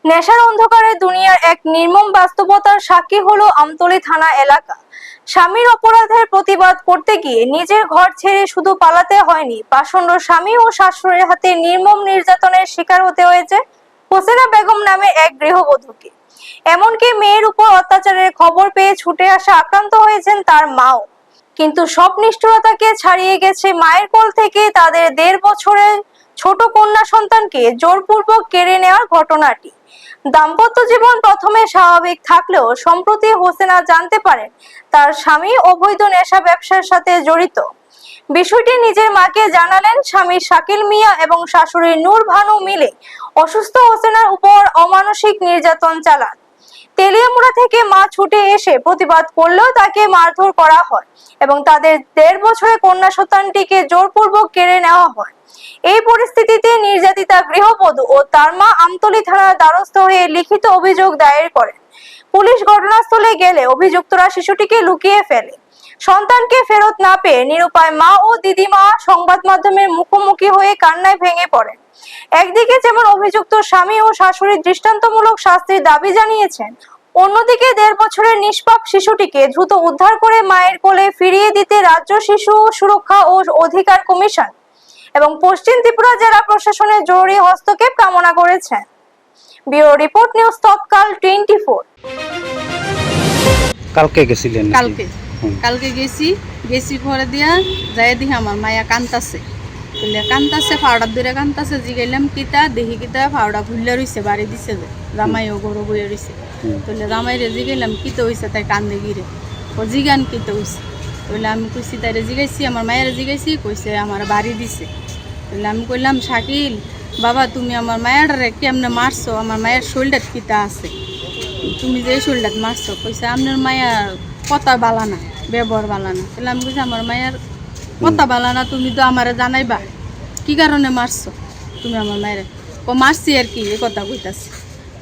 নেশার অন্ধকারে দুনিয়ার এক নির্মম বাস্তবতার সাক্ষী হলো আমতলী থানা এলাকা। স্বামীর অপরাধের প্রতিবাদ করতে গিয়ে নিজের ঘর ছেড়ে শুধু পালাতে হয়নি, পাষণ্ড স্বামী ও শাশুড়ির হাতে নির্মম নির্যাতনের শিকার হতে হয়েছে হোসেনা বেগম নামে এক গৃহবধূকে। এমনকি মেয়ের উপর অত্যাচারের খবর পেয়ে ছুটে আসা আক্রান্ত হয়েছেন তার মাও। কিন্তু সব নিষ্ঠুরতাকে ছাড়িয়ে গেছে মায়ের কোল থেকে তাদের 1.5 বছরের ছোট কন্যা সন্তানকে জোরপূর্বক কেড়ে নেওয়ার ঘটনাটি। দাম্পত্য জীবন প্রথমে স্বাভাবিক থাকলেও সম্প্রতি হোসেনা জানতে পারেন তার স্বামী অবৈধ নেশা ব্যবসার সাথে জড়িত। বিষয়টি নিজের মাকে জানালেন। স্বামী শাকিল মিয়া এবং শাশুড়ি নূর ভানু মিলে অসুস্থ হোসেনার উপর অমানসিক নির্যাতন চালান। তেলিয়ামুড়া থেকে মা ছুটে এসে প্রতিবাদ করলেও তাকে মারধর করা হয় এবং তাদের 1.5 বছরের কন্যা সন্তানটিকে জোরপূর্বক কেড়ে নেওয়া হয়। এই পরিস্থিতিতে নির্যাতিতা গৃহবধূ ও তার মা আমতলী থানার দ্বারস্থ হয়ে লিখিত অভিযোগ দায়ের করেন। পুলিশ ঘটনাস্থলে গেলে অভিযুক্তরা শিশুটিকে লুকিয়ে ফেলে। সন্তানকে ফেরত না পেয়ে নিরুপায় মা ও দিদিমা সংবাদ মাধ্যমের মুখোমুখি হয়ে কান্নায় ভেঙে পড়েন। একদিকে যেমন অভিযুক্ত স্বামী ও শাশুড়ির দৃষ্টান্তমূলক শাস্তির দাবি জানিয়েছেন, অন্যদিকে 1.5 বছরের নিষ্পাপ শিশুটিকে দ্রুত উদ্ধার করে মায়ের কোলে ফিরিয়ে দিতে রাজ্য শিশু সুরক্ষা ও অধিকার কমিশন এবং পশ্চিম ত্রিপুরা জেলা প্রশাসনের জরুরি হস্তক্ষেপ কামনা করেছেন। ব্যুরো রিপোর্ট, নিউজ তৎকাল 24। কালকে গেছিলেন? কালকে গেছি ঘরে দিয়া যাই দেখি আমার মায়া কান্তাছে, ফাউডার ধরে কান্তাছে। জিগাইলাম কিতা, দেখি কিতা ফাউডা ভুললে রইছে, বাড়ি দিছে যে জামাইও গরু বইয়ে রইছে। তাহলে জামাইরে জিগাইলাম কিতা হইছে, তাই কান্দে গিরে ও জিগান কিতা হইছে। তাহলে আমি কইছি, তাইরে জিগাইছি, আমার মায়ের জিগাইছি, কইছে আমার বাড়ি দিছে। তাহলে আমি কইলাম, শাকিল বাবা তুমি আমার মায়েরারে কেমনে মারছো, আমার মায়ের শরীরটাত কিতা আছে, তুমি যে শরীরটাত মারছো। কইছে আপনার মায়ের কথা বালানা, ব্যবহার বালানা। তাহলে আমি কইছি, আমার মায়ের কথা বালানা, তুমি তো আমারে জানাইবা কি কারণে মারছো তুমি আমার মায়ের। ও মারছি আর কি, এই কথা কইতাছি।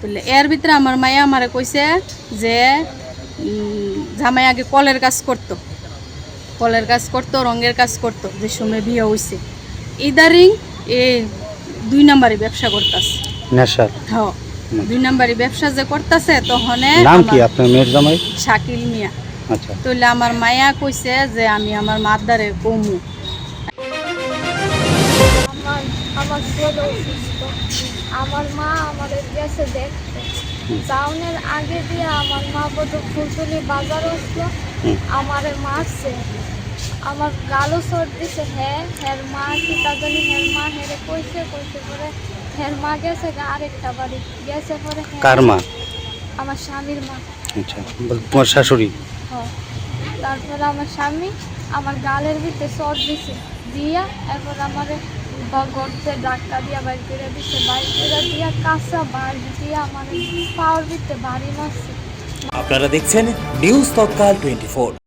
তাহলে এর ভিতরে আমার মায়া আমারে কইছে যে জামাই আগে কলের কাজ করতো, রঙের কাজ করতো, যে সময় বিয়ে হয়েছে। ইদারিং এই 2 নাম্বারি ব্যবসা করতেছে, নেশার। হ্যাঁ, 2 নাম্বারি ব্যবসা যে করতেছে। তখন নাম কি আপনার মেয়ের জামাই? শাকিল মিয়া। আচ্ছা। তাহলে আমার মায়া কইছে যে আমি আমার মাদারে কমু। আমার ছোট অসুস্থ, আমার মা আমাদের গেছে দেখতে। যাওনের আগে দিয়ে আমার মা বোধ ফুলতলি বাজার আসলো, আমারে মারছে, আমার গালও সর দিছে। হ্যার মা কি তা জানি, হ্যার মা হেরে কইছে পরে হ্যার মা গেছে আরেকটা বাড়ি গেছে। পরে কার মা? আমার স্বামীর মা। আচ্ছা, তোমার শাশুড়ি? হ্যাঁ। তারপরে আমার স্বামী আমার গালের ভিতরে সর দিছে, দিয়া এরপর আমার গর্তে ডাক্তার দিয়া বাইর করে দিচ্ছে, বাইর করে দিয়া কাঁচা বাড়ি দিয়া আমার পাওয়ার ভিতরে বাড়ি মারছে। আপনারা দেখছেন নিউজ তৎকাল 24।